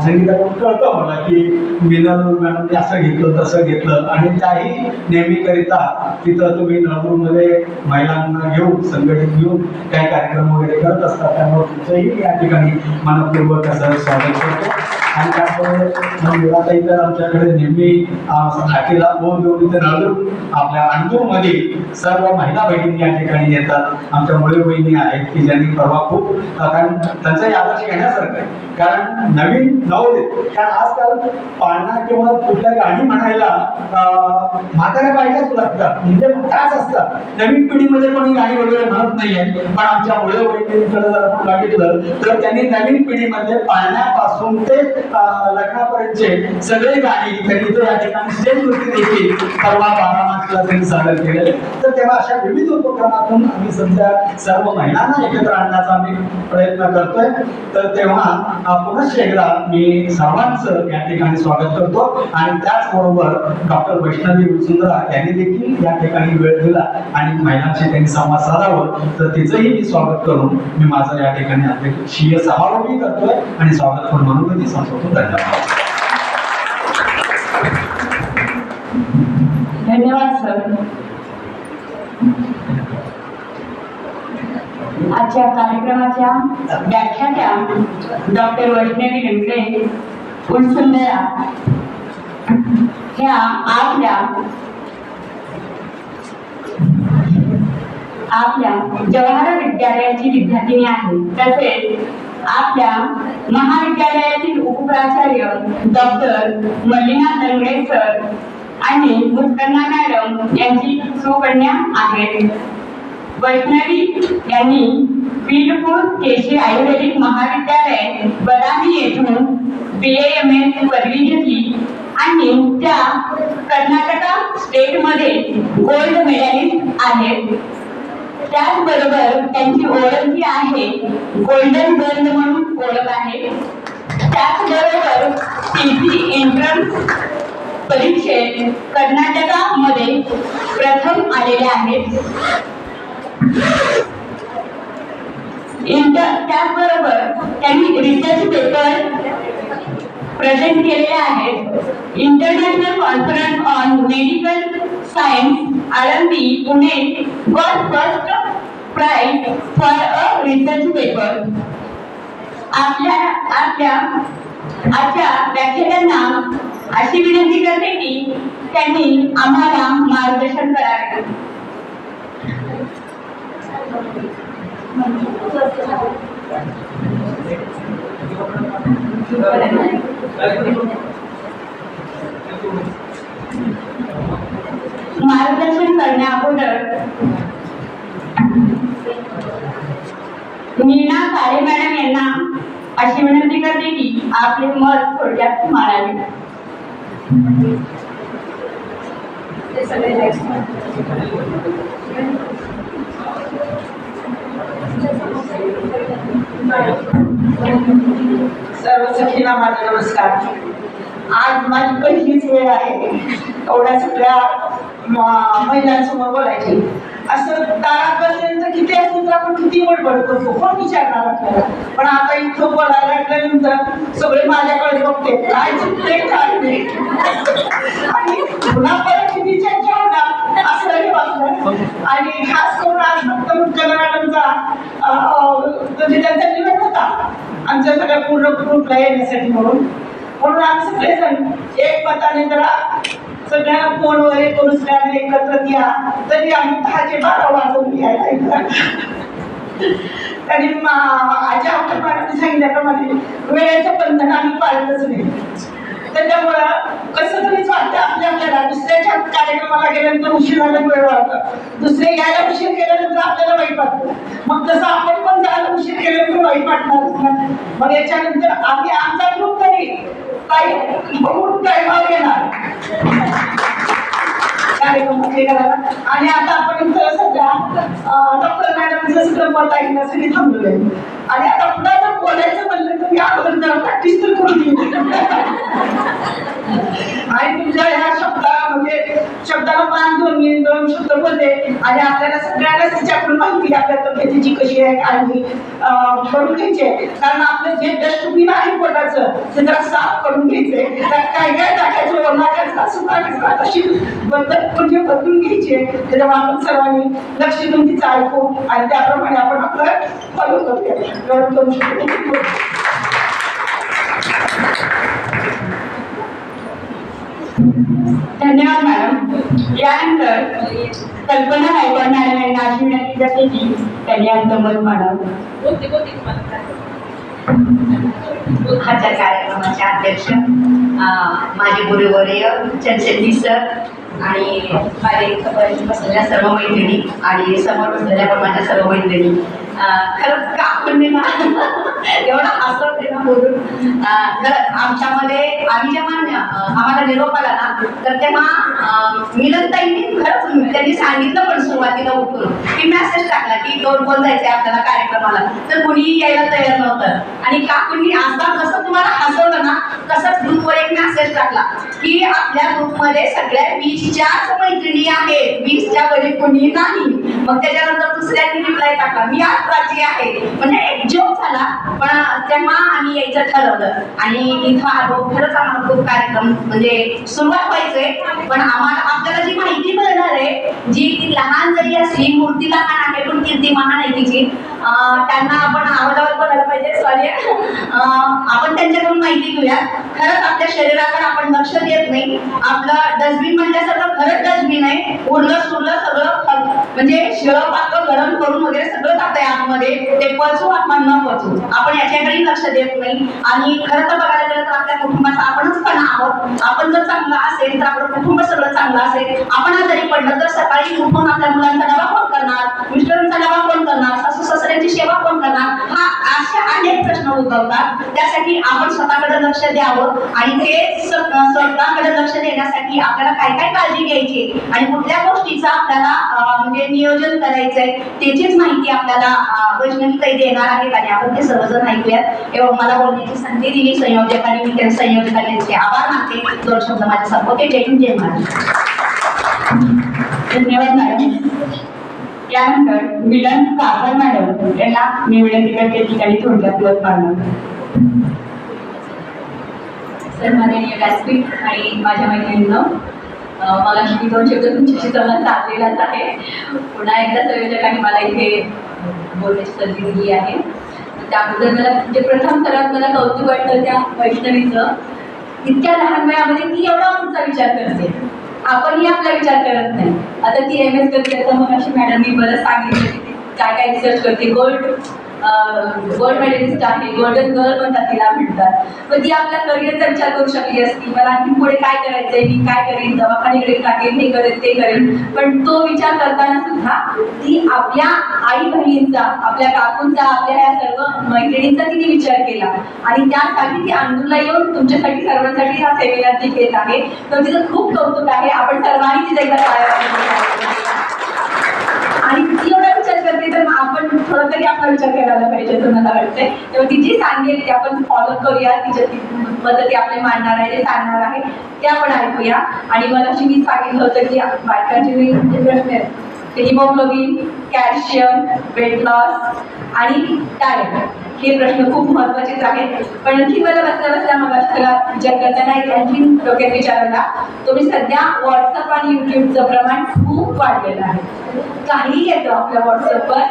संगीताकडून कळतं मला की मिनल मॅडमने असं घेतलं तसं घेतलं आणि त्याही नेहमीकरिता तिथं तुम्ही नळदूरमध्ये महिलांना घेऊन संघटित घेऊन काही कार्यक्रम वगैरे करत असतात. त्यामुळे तुमचंही या ठिकाणी मनपूर्वक असं स्वागत करतो. आणि त्याचबरोबर मुलाताई तर आमच्याकडे नेहमी हाकेला बोल घेऊन इथे नळदूर आपल्या अणदूरमध्ये सर्व महिला भगिनी या ठिकाणी येतात. आमच्या मुळे बहिणी आहेत की ज्यांनी परवा खूप कारण त्यांचाही आदर्श घेण्यासारखं आहे. कारण नवीन नवोदित कारण आजकाल पाळणा किंवा कुठल्या गाणी म्हणायला म्हाताऱ्या बायकाच लागतात म्हणजे त्याच असतात. नवीन पिढीमध्ये कोणी गाणी वगैरे म्हणत नाहीये. पण आमच्या मुळे बहिणींकडे जर आपण बघितलं तर त्यांनी नवीन पिढीमध्ये पाळण्यापासून ते लग्नापर्यंतचे सगळे गाणी त्यांनी तो या ठिकाणी स्टेजवरती देखील परवा 12 मार्चला त्यांनी सादर केले. तर तेव्हा अशा विविध उपक्रमातून आम्ही सध्या सर्व महिलांना एकत्र आणण्याचा आम्ही प्रयत्न करतोय. तर तेव्हा पुनश्च एकदा मी सर्वांचं या ठिकाणी स्वागत करतो. आणि त्याचबरोबर डॉक्टर वैष्णवी सुंदरा यांनी देखील या ठिकाणी वेळ दिला आणि महिलांशी त्यांनी संवाद साधावं तर तिचंही मी स्वागत करून मी माझं या ठिकाणी अध्यक्षीय समारोपही करतोय आणि स्वागत म्हणून मी संपवतो. धन्यवाद.
धन्यवाद सर. आजच्या कार्यक्रमाच्या व्याख्यात्या डॉक्टर वैष्णवी लंगडे उलसुंदरा ह्या आपल्या जवाहर विद्यालयाची विद्यार्थिनी आहे. तसेच आपल्या महाविद्यालयातील उपप्राचार्य डॉक्टर मल्लिना दंगडे सर आणि मुस्कन्ना मॅडम यांची सुकन्या आहेत. वैष्णवी यांनी वीरपूर केशरी आयुर्वेदिक महाविद्यालय बदामी येथून BAMS पदवी घेतली आणि त्या कर्नाटक स्टेटमध्ये गोल्ड मेडलिस्ट आहेत. त्याचबरोबर त्यांची ओळख जी आहे गोल्डन गर्ल म्हणून ओळख आहे. त्याचबरोबर CC एंट्रन्स परीक्षेत कर्नाटकामध्ये प्रथम आलेले आहेत. त्याचबरोबर त्यांनी रिसर्च पेपर प्रेझेंट केलेले आहेत. International conference on medical science Alandi Pune got first prize for a research paper. आपल्या आजच्या व्याख्यात्यांना अशी विनंती करते की त्यांनी आम्हाला मार्गदर्शन करावे. मार्गदर्शन करण्याअगोदर मीना काळे मॅडम यांना अशी विनंती करते की आपले मत थोडक्यात मांडावे.
सर्व सखींना माझा नमस्कार. आज माझी पहिलीच वेळ आहे एवढ्या सगळ्या महिलांसमोर बोलायची. असं दारात बसल्यानंतर तर किती असेल तर आपण किती बडबड करतो, कोण विचारणार आपल्याला. पण आता इथं बोलायला लागल्यानंतर सगळे माझ्याकडे बघते, काय चुकते काय नाही, आणि पुन्हा परत किती चर्चा होणार असं वाटलं. आणि खास करून आज फक्त मुख्य मॅडमचा म्हणजे त्यांचा निरोप होता आमच्या सगळ्या पूर्ण ग्रुपला येण्यासाठी, म्हणून आम्ही सगळेजण एक मताने जरा सगळ्यांना फोनवर करून सगळ्यांना एकत्र या, तरी आम्ही 10:12 वाजवून यायला. आणि आजी आमच्या मॅडमने सांगितल्याप्रमाणे वेळेचं बंधन आम्ही पाळलंच नाही. त्याच्यामुळं कसं तरीच वाटतं आपल्याला दुसऱ्याच्या कार्यक्रमाला गेल्यानंतर उशीर झाला वेळ वाटतं, दुसरे यायला उशीर केल्यानंतर आपल्याला वाईट वाटतं. मग तसं आपण पण जायला उशीर केल्यानंतर वाईट वाटणारच ना. मग याच्यानंतर आम्ही आमचा ग्रुप तरी काही बघून टायमावर येणार कार्यक्रम करायला. आणि आता आपण इथं सध्या डॉक्टर मॅडमचं सगळं मत ऐकण्यासाठी थांबलेलं आहे. आणि आता पुन्हा जर बोलायचं म्हणलं तर मी अगोदर जरा प्रॅक्टिस तर करून घेईन. आणि तुमच्या ह्या म्हणजे शब्दाला मान देऊन मी 2 शब्द बोलते. आणि आपल्याला सगळ्यांनाच तिच्याकडून माहिती आपल्या तब्येतीची कशी आहे आणि करून घ्यायची. कारण आपलं जे डस्टबिन आहे पोटाचं ते जरा साफ करून घ्यायचंय. त्यात काय काय टाकायचं नाकाचं सुकायचं तशी म्हणजे बदलून घ्यायची. त्याच्यामुळे आपण सर्वांनी लक्ष देऊन तिचं ऐकू आणि त्याप्रमाणे आपण आपलं फॉलो करूया. करू शकतो.
धन्यवाद मॅडम. यानंतर कल्पना गायकवाड मॅडम यांना अशी विनंती करते की त्यांनी आमचं मत मांडावं.
आजच्या कार्यक्रमाचे अध्यक्ष माझे गुरुवर्य चंद्रशेट्टी सर आणि माझे बसलेल्या सर्व मैत्रिणी आणि समोर बसलेल्या पण माझ्या सर्व मैत्रिणी, खरंच का आपण ना एवढं हसवते ना बोलून. खरंच आमच्यामध्ये आम्ही जेव्हा आम्हाला निरोप आला ना तर तेव्हा मिलनताईंनी खरंच त्यांनी सांगितलं पण सुरुवातीला उठून की मेसेज टाकला की कोण जायचंय आपल्याला कार्यक्रमाला, तर कोणीही यायला तयार नव्हतं. आणि काकूंनी आता जसं तुम्हाला हसवलं ना तसंच ग्रुपवर एक मेसेज टाकला की आपल्या ग्रुपमध्ये सगळ्या 20च्याच मैत्रिणी आहेत, 20च्या वरील कोणी नाही. मग त्याच्यानंतर दुसऱ्यांनी रिप्लाय टाकला मी आज प्राची आहे. म्हणजे एक जोक झाला. पण तेव्हा आम्ही यायचं ठरवलं आणि इथं आलो. खरंच आम्हाला खूप कार्यक्रम म्हणजे सुरुवात व्हायचंय, पण आम्हाला आपल्याला जी माहिती मिळणार आहे जी ती लहान जरी असली, मूर्ती लहान आहे पण कीर्ती महान आहे तिची, त्यांना आपण आवाजावर बोलायला पाहिजे. सॉरी, आपण त्यांच्याकडून माहिती घेऊया. खरंच आपल्या शरीराकडे आपण लक्ष देत नाही. आपलं डस्टबिन म्हणल्यासारखं खरंच डस्टबिन आहे. उरलं सुरलं सगळं म्हणजे शिळं पातळ गरम करून वगैरे सगळं टाकतंय आतमध्ये. ते पचू आपण न पचू आपण याच्याकडे लक्ष देत नाही. आणि खरं तर बघायला गेलं तर आपल्या कुटुंबाचा आपणच पण आहोत. आपण जर चांगलं असेल तर आपलं कुटुंब सगळं चांगलं असेल. आपण आजारी पडलं तर सकाळी उठून आपल्या मुलांचा डबा कोण करणार, मिस्टरांचा डबा कोण करणार, सासू सासऱ्यांची सेवा कोण करणार, हा अशा अनेक प्रश्न उद्भवतात. त्यासाठी आपण स्वतःकडे लक्ष द्यावं आणि ते स्वतःकडे लक्ष देण्यासाठी आपल्याला काय काय काळजी घ्यायची आणि कुठल्या गोष्टीचा आपल्याला म्हणजे नियोजन करायचंय त्याचीच माहिती आपल्याला वैष्णवीताई देणार आहेत आणि आपण ते सर्वजण ऐकूयात. एवढं मला बोलण्याची संधी दिली संयोजकांनी, मी त्या संयोजकांचे आभार मानते. 2 शब्द माझ्या संपवते. जय हिंद, जय महाराष्ट्र.
धन्यवाद मॅडम. यानंतर मिलन काकर मॅडम यांना मी विनंती करते की त्यांनी थोडक्यात मत मांडावं.
सन्माननीय व्यासपीठ आणि माझ्या मैत्रिणींनो, मला मी 2 शब्द तुमच्याशी संवाद साधलेलाच आहे. पुन्हा एकदा संयोजकांनी मला इथे बोलण्याची संधी दिली आहे. त्याबद्दल मला म्हणजे प्रथम सर्वात मला कौतुक वाटतं त्या वैष्णवीचं. इतक्या लहान वयामध्ये ती एवढा पुढचा विचार करते. आपणही आपला विचार करत नाही. आता ती MS करते, तर मग अशी मॅडमनी बरंच सांगितलं की ती काय काय रिसर्च करते. गोल्ड मेडलिस्ट आहे, गोल्डन गर्ल म्हणतात तिला म्हणतात. पण ती आपल्या करिअरचा विचार करू शकली असती. मला आणखी पुढे काय करायचंय, मी काय करेन, दवाखान्याकडे टाकेन, हे करेन ते करेन. पण तो विचार करताना सुद्धा ती आपल्या आई बहिणींचा, आपल्या काकूंचा, आपल्या ह्या सर्व मैत्रिणींचा तिने विचार केला आणि त्यासाठी ती आंदोलनला येऊन तुमच्यासाठी सर्वांसाठी हा सेमिनार ती घेत आहे. तर तिचं खूप कौतुक आहे. आपण सर्वांनी तिचा एकदा टाळ्या आणि ती एवढा विचार करते, तर आपण थोडा तरी आपला विचार करायला पाहिजे असं मला वाटतंय. तेव्हा ती जी सांगेल ते आपण फॉलो करूया. तिच्या पद्धती आपले मांडणार आहे, जे सांगणार आहे ते आपण ऐकूया. आणि मला अशी मी सांगितलं होतं की बायकांचे जे प्रश्न आहेत ते हिमोग्लोबिन, कॅल्शियम, वेट लॉस आणि डाएट, हे प्रश्न खूप महत्त्वाचेच आहेत. पण आणखी मला बसल्या मग त्याला विचार करताना आणखी डोक्यात विचार आला. तुम्ही सध्या व्हॉट्सअप आणि यूट्यूबचं प्रमाण खूप वाढलेलं आहे. काहीही येतो आपल्या व्हॉट्सअपवर,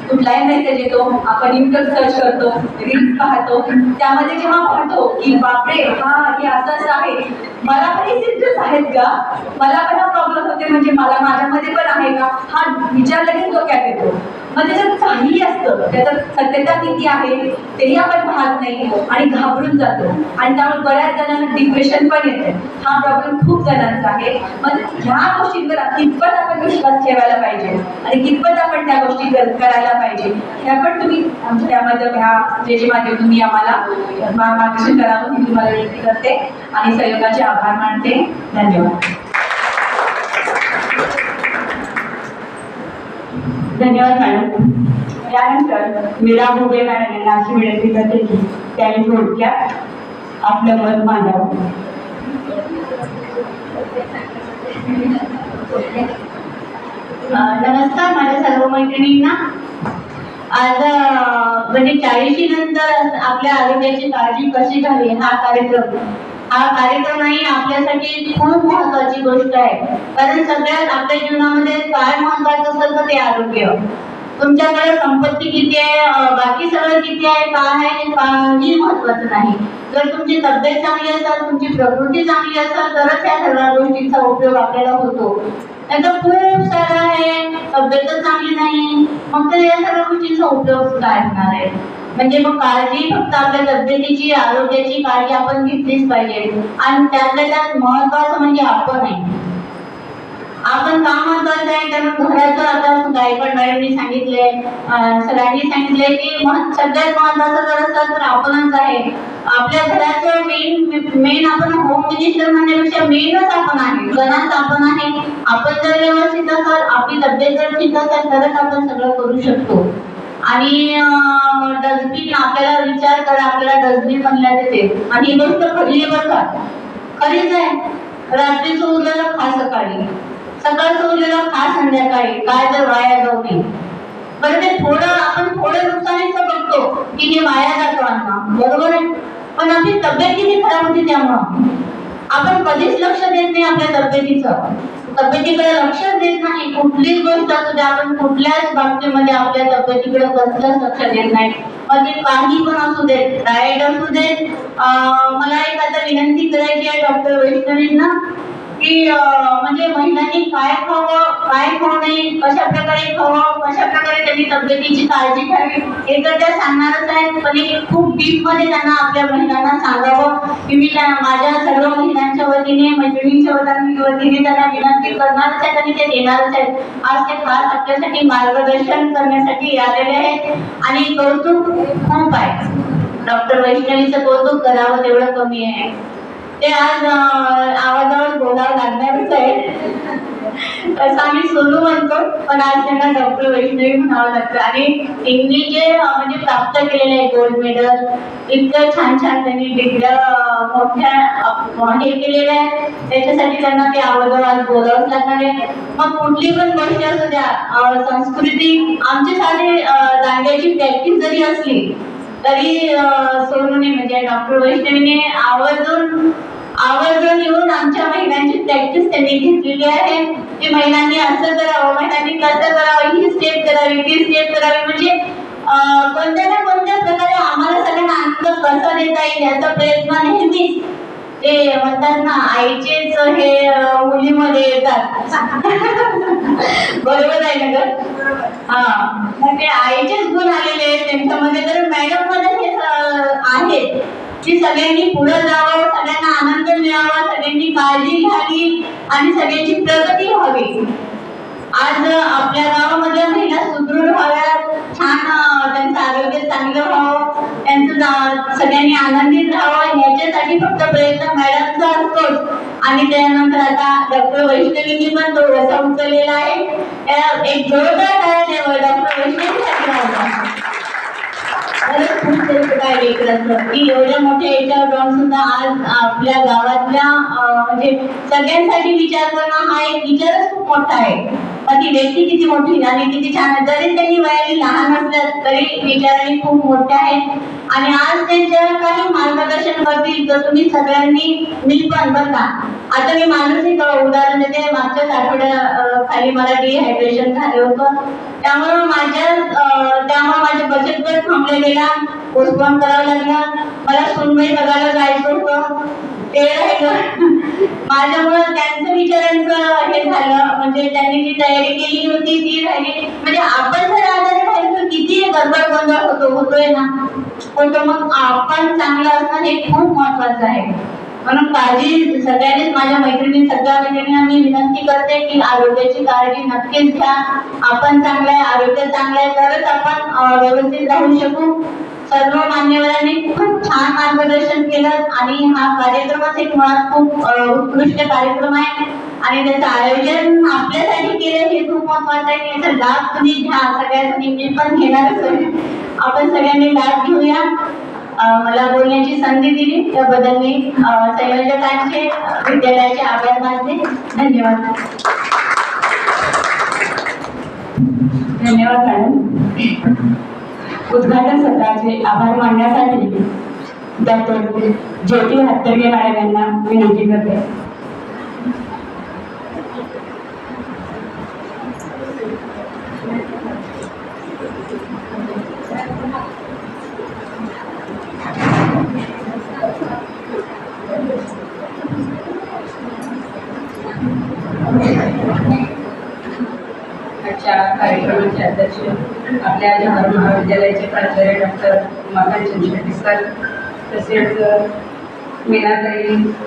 कुठलाही मेसेज येतो, आपण यूट्यूब सर्च करतो, रील्स पाहतो. त्यामध्ये जेव्हा पाहतो की बापरे, हा हे असं आहे, मला पण हे सिम्पटम्स आहेत का, मला पण हा प्रॉब्लेम होते, म्हणजे मला माझ्यामध्ये पण आहे का, हा विचार लगेच डोक्यात येतो. मग त्याच्यात काहीही असतं, त्याच्यात सत्यता किती आहे तेही आपण पाहत नाही आणि घाबरून जातो. आणि त्यामुळे बऱ्याच जणांना डिप्रेशन पण येते. हा प्रॉब्लेम खूप जणांचा आहे. मग ह्या गोष्टींवर कितपत आपण विश्वास ठेवायला पाहिजे आणि कितपत आपण त्या गोष्टी करायला पाहिजे, ह्या पण तुम्ही आमच्या यामध्ये ह्या जे माध्यम तुम्ही आम्हाला मार्गदर्शन करावं ही तुम्हाला विनंती करते आणि सहयोगाचे आभार मानते. धन्यवाद.
धन्यवाद मॅडम. यानंतर मीरा भोगे मॅडम यांना अशी विनंती करते की त्यांनी थोडक्यात आपलं मत मांडावं.
नमस्कार माझ्या सर्व मैत्रिणींना. आज म्हणजे 40 नंतर आपल्या आरोग्याची काळजी कशी घ्यावी हा कार्यक्रमही आपल्यासाठी खूप महत्वाची गोष्ट आहे. कारण सगळ्यात आपल्या जीवनामध्ये काय महत्वाचं असेल तर ते आरोग्य. तुमच्याकडे संपत्ती किती आहे, बाकी सगळं किती आहे, काय आहे, काही महत्वाचं नाही. जर तुमची तब्येत चांगली असेल, तुमची प्रकृती चांगली असेल तरच या सर्व गोष्टींचा उपयोग आपल्याला होतो. नाही तर खूप सारं आहे, तब्येतच चांगली नाही, मग तर या सर्व गोष्टींचा उपयोग काय होणार आहे. म्हणजे मग काळजी फक्त आपल्या तब्येतीची, आरोग्याची काळजी आपण घेतलीच पाहिजे. आणि त्यातल्या त्यात महत्वाचं म्हणजे आपण आहे. आपण का महत्वाचं आहे, कारण घराचं आता गायकवाड मॅडमनी सांगितले, सरांनी सांगितले की सगळ्यात महत्वाचं जर असेल तर आपणच आहे. आपल्या घराचं मेन आपण होम मिनिस्टर म्हणण्यापेक्षा मेनच आपण आहे, गणाच आपण आहे. आपण जर व्यवस्थित असेल, आपली तब्येत जर ठीक असेल तरच आपण सगळं करू शकतो. आणि डस्टबिन, आपल्याला विचार करा, आपल्याला डस्टबिन म्हणण्यात येते आणि ही गोष्ट खरी आहे बरं का, खरीच आहे. रात्रीचं उरलेलं खा सकाळी, सकाळचं उरलेलं खा संध्याकाळी, काय तर वाया जाऊ नये. बरं ते आपण थोडं नुकसानीचं बघतो की हे वाया जातो अन्न, बरोबर आहे. पण आपली तब्येत किती खराब होती त्यामुळं आपण कधीच लक्ष देत नाही आपल्या तब्येतीकडे लक्षच देत नाही. कुठलीच गोष्ट असू दे, आपण कुठल्याच बाबतीमध्ये आपल्या तब्येतीकडे कसलंच लक्ष देत नाही. मग ते काही पण असू दे, डाएट असू दे. मला एक आता विनंती करायची आहे डॉक्टर वैष्णवींना की म्हणजे महिलांनी काय खावं, काय खाऊ नये, कशा प्रकारे खावं, कशा प्रकारे त्यांनी तब्येतीची काळजी घ्यावी, हे तर त्या सांगणारच आहेत. पण खूप डीप मध्ये त्यांना आपल्या महिलांना सांगावं की मी माझ्या सर्व महिलांच्या वतीने, मैत्रिणींच्या वतीने त्यांना विनंती करणारच आहेत आणि ते देणारच आहेत. आज ते खास आपल्यासाठी मार्गदर्शन करण्यासाठी आलेले आहेत आणि कौतुक खूप आहे. डॉक्टर वैष्णवीचं कौतुक करावं तेवढं कमी आहे. ते आज आवाजावर बोलावं लागणारच आहे. असं आम्ही सोनू म्हणतो, पण आज त्यांना डॉक्टर वैष्णवी म्हणावं लागतं. आणि त्यांनी जे म्हणजे प्राप्त केलेलं आहे गोल्ड मेडल, इतकं छान छान त्यांनी डिग्र्या मोठ्या हे केलेलं आहे, त्याच्यासाठी त्यांना ते अगोदर आज बोलावंच लागणार आहे. मग कुठली पण गोष्ट असू द्या, संस्कृती आमच्यासाठी दांड्याची प्रॅक्टिस जरी असली तरी सोनूने म्हणजे डॉक्टर वैष्णवीने आवर्जून येऊन आमच्या महिलांची प्रॅक्टिस त्यांनी घेतलेली आहे की महिलांनी असं करावं, महिलांनी कसं करावं, ही स्टेप करावी, ती स्टेप करावी, म्हणजे कोणत्या ना कोणत्या प्रकारे आम्हाला सगळ्यांना आनंद कसा देता येईल याचा प्रयत्न नेहमीच ते म्हणतात ना, आईचेच हे मुलीमध्ये येतात. बरोबर आहे ना ग? हा, मग ते आईचेच गुण आलेले आहेत त्यांच्यामध्ये, तर मॅडम मध्ये हे आहेत की सगळ्यांनी पुढे जावं, सगळ्यांना आनंद मिळावा, सगळ्यांनी काळजी घ्यावी आणि सगळ्यांची प्रगती व्हावी. आज आपल्या गावामधल्या महिला सुदृढ व्हाव्यात, छान त्यांचं आरोग्य चांगलं व्हावं, त्यांचं सगळ्यांनी आनंदित राहावं, याच्यासाठी फक्त प्रयत्न मॅडमचा असतोच. आणि त्यानंतर आता डॉक्टर वैष्णवींनी पण तो रसा उचललेला आहे. एक जोरदार टाळ्या द्यावं डॉक्टर वैष्णवीसाठी होता. की एवढ्या मोठ्या याच्यावर जाऊन सुद्धा आज आपल्या गावातल्या म्हणजे सगळ्यांसाठी विचार करणं हा एक विचारच खूप मोठा आहे. ती व्यक्ती किती मोठी आणि किती छान, जरी त्यांनी वयाने लहान असल्या तरी विचाराने खूप मोठ्या आहेत. आणि आज त्यांच्या काही मार्गदर्शन करतील तर तुम्ही सगळ्यांनी मी पण बरं का, आता मी मानसिक उदाहरण देते. मागच्याच आठवड्या खाली मला डिहायड्रेशन झालं होतं, त्यामुळे माझे बचत गट थांबला गेला, पोस्टपोन करावं लागलं. मला सुनबाई बघायला जायचं होतं, ते राहिलं. माझ्यामुळं त्यांचं विचारांचं हे झालं, म्हणजे त्यांनी जी तयारी केली होती ती राहिली. म्हणजे आपण जर आजारी राहिलो तर किती गडबड गोंधळ होतोय ना, होतो. मग आपण चांगलं असणं हे खूप महत्वाचं आहे. म्हणून काळजी सगळ्यांनीच, माझ्या मैत्रिणी सगळ्या मैत्रिणींना मी विनंती करते की आरोग्याची काळजी नक्कीच घ्या. आपण चांगलं आहे, आरोग्य चांगलं आहे तरच आपण व्यवस्थित राहू शकू. सर्व मान्यवरांनी खूप छान मार्गदर्शन केलं आणि हा कार्यक्रमच एक मुळात खूप उत्कृष्ट कार्यक्रम आहे आणि त्याचं आयोजन आपल्यासाठी केलं हे खूप महत्वाचं आहे. याचा लाभ तुम्ही घ्या, सगळ्यांनी मी पण घेणारच आहे. आपण सगळ्यांनी लाभ घेऊया. मला बोलण्याची संधी दिली त्याबद्दल मी संयोजकांचे, विद्यालयाचे आभार मानते. धन्यवाद.
धन्यवाद मॅडम. उद्घाटन सत्राचे आभार मानण्यासाठी डॉक्टर ज्योती हत्तरगे मॅडम यांना विनंती करते. आजच्या कार्यक्रमाचे अध्यक्ष आपल्या जवाहर महाविद्यालयाचे प्राचार्य डॉक्टर उमाकांत चंद्रशेट्टी सर, तसेच मीनाताई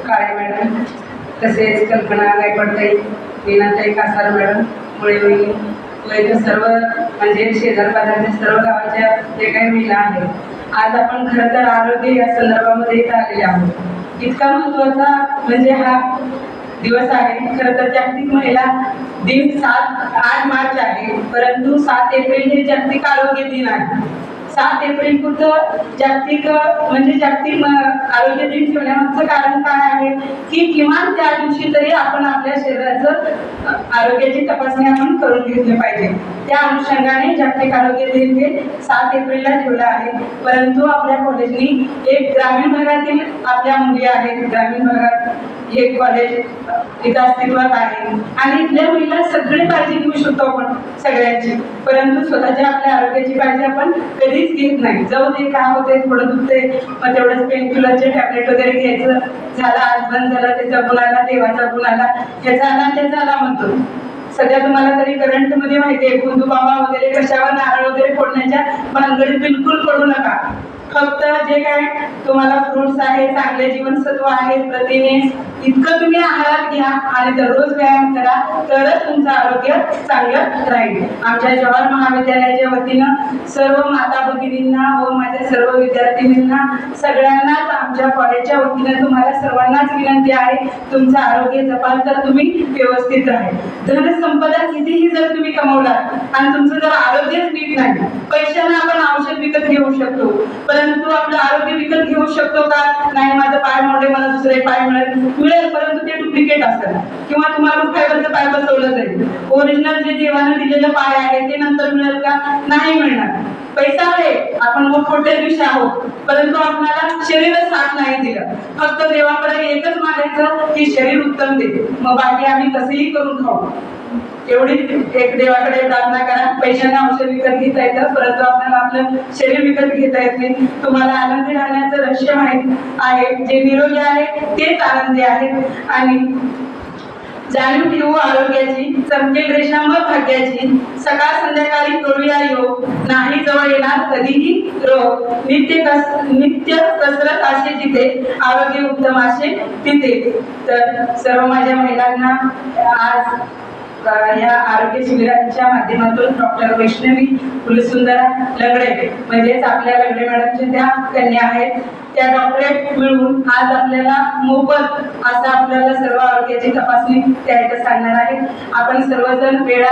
काळे मॅडम, तसेच कल्पना गायकवाडताई, मीनाताई कासार मॅडम, मुळे वहिनी व इथं सर्व म्हणजे शेजारपाजारच्या सर्व गावाच्या जे काही महिला आहेत, आज आपण खरं तर आरोग्य या संदर्भामध्ये इथं आलेले आहोत. इतका महत्त्वाचा म्हणजे हा दिवस आहे. खरं तर जागतिक महिला दिन 8 मार्च आहे, परंतु 7 एप्रिल हे जागतिक आरोग्य दिन आहे. 7 एप्रिल पुरतं जागतिक आरोग्य दिन ठेवण्यामागचं कारण काय आहे की किमान त्या दिवशी तरी आपण आपल्या शरीराचं आरोग्याची तपासणी आपण करून घेतली पाहिजे. त्या अनुषंगाने जागतिक आरोग्य दिन हे 7 एप्रिलला ठेवलं आहे. परंतु आपल्या कॉलेजनी एक ग्रामीण भागातील आपल्या मुली आहेत, ग्रामीण भागात हे कॉलेज इथं अस्तित्वात आहे आणि इथल्या महिला सगळी काळजी घेऊ शकतो आपण सगळ्यांची, परंतु स्वतःच्या आपल्या आरोग्याची काळजी आपण कधीच घेत नाही. जाऊ दे, काय होते, थोडं दुखते, मग तेवढंच पेनकिलरचे टॅबलेट वगैरे घ्यायचं, झाला आज बंद झाला, त्याचा गुण आला, देवाचा गुण आला, ह्याचा आला त्याचा आला म्हणतो. सध्या तुम्हाला तरी करंटमध्ये माहिती आहे, कुंदू बाबा वगैरे कशावर नारळ वगैरे फोडण्याच्या भानगडीत बिलकुल पडू नका.
फक्त जे काय तुम्हाला फ्रुट्स आहे, चांगले जीवनसत्व आहेत, प्रथिने, इतकं तुम्ही आहारात घ्या आणि दररोज व्यायाम करा, तरच तुमचं आरोग्य चांगलं राहील. आमच्या जवाहर महाविद्यालयाच्या वतीनं सर्व माता भगिनींना व माझ्या सर्व विद्यार्थिनींना सगळ्यांनाच आमच्या कॉलेजच्या वतीनं तुम्हाला सर्वांनाच विनंती आहे, तुमचं आरोग्य जपाल तर तुम्ही व्यवस्थित राहील. धनसंपदा कितीही जर तुम्ही कमवलात आणि तुमचं जर आरोग्यच नीट नाही, पैशानं आपण औषध विकत घेऊ शकतो, परंतु आपलं आरोग्य विकत घेऊ शकतो का? नाही. माझं पाय मोडे, मला दुसरे पाय मिळेल, परंतु ते डुप्लिकेट असेल किंवा तुम्हाला फायबरचं पाय बसवलं जाईल. ओरिजिनल जे देवानं दिलेलं पाय आहे ते नंतर मिळेल का? नाही मिळणार. पैसा आहे, आपण मोठमोठे दिवशी आहोत, परंतु आपल्याला शरीरच साथ नाही दिलं. फक्त देवाकडे एकच मागायचं की शरीर उत्तम दे, मग बाकी आम्ही कसंही करून खाऊ. एवढी एक देवाकडे प्रार्थना करा. पैशाने औषध विकत घेता येतं, परंतु आपल्याला आपलं शरीर विकत घेता येत नाही. तुम्हाला आनंदी राहण्याचं रहस्य माहित आहे, जे निरोगी आहे तेच आनंदी आहेत. आणि जाणीव ठेवू आरोग्याची, चमकेल रेषांवर भाग्याची, सकाळ संध्याकाळी करूया योग, नाही जवळ येणार कधीही रोग. नित्य कसरत असे जिथे, आरोग्य उत्तम असे तिथे. तर सर्व माझ्या महिलांना आज या आरोग्य शिबिराच्या माध्यमातून डॉक्टर वैष्णवी फुलसुंदरा लंगडे म्हणजेच आपल्या लंगडे मॅडमच्या त्या कन्या आहेत, त्या डॉक्टरेट मिळवून आज आपल्याला मोफत असं आपल्याला सर्व आरोग्याची तपासणी त्या इथं सांगणार आहेत. आपण सर्वजण वेळ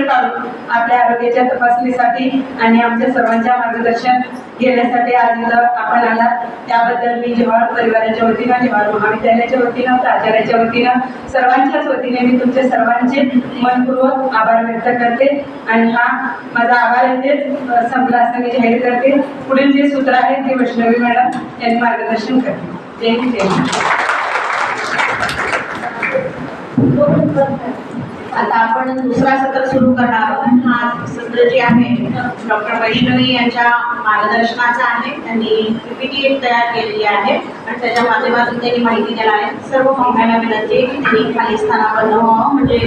काढून आपल्या आरोग्याच्या तपासणीसाठी आणि आमच्या सर्वांच्या मार्गदर्शन घेण्यासाठी आज इथं आपण आला. त्याबद्दल मी जवाहर परिवाराच्या वतीनं, जवाहर महाविद्यालयाच्या वतीनं, प्राचार्याच्या वतीनं, सर्वांच्याच वतीने मी तुमच्या सर्वांचे मनपूर्वक आभार व्यक्त करते. आणि हा माझा आभार इथेच संपला असं मी जाहीर करते. पुढील जे सूत्र आहे ते वैष्णवी मॅडम यांनी मार्गदर्शन करते. जय हिंद, जय महाराष्ट्र.
आता आपण दुसरा सत्र सुरू करणार आहोत. हा सत्र जे आहे डॉक्टर वैष्णवी यांच्या मार्गदर्शनाचा आहे. त्यांनी PPT तयार केलेली आहे आणि त्याच्या माध्यमातून त्यांनी माहिती देणार आहे. सर्व महिलांना विनंती आहे की त्यांनी खाली स्थानापन्न व्हावं, म्हणजे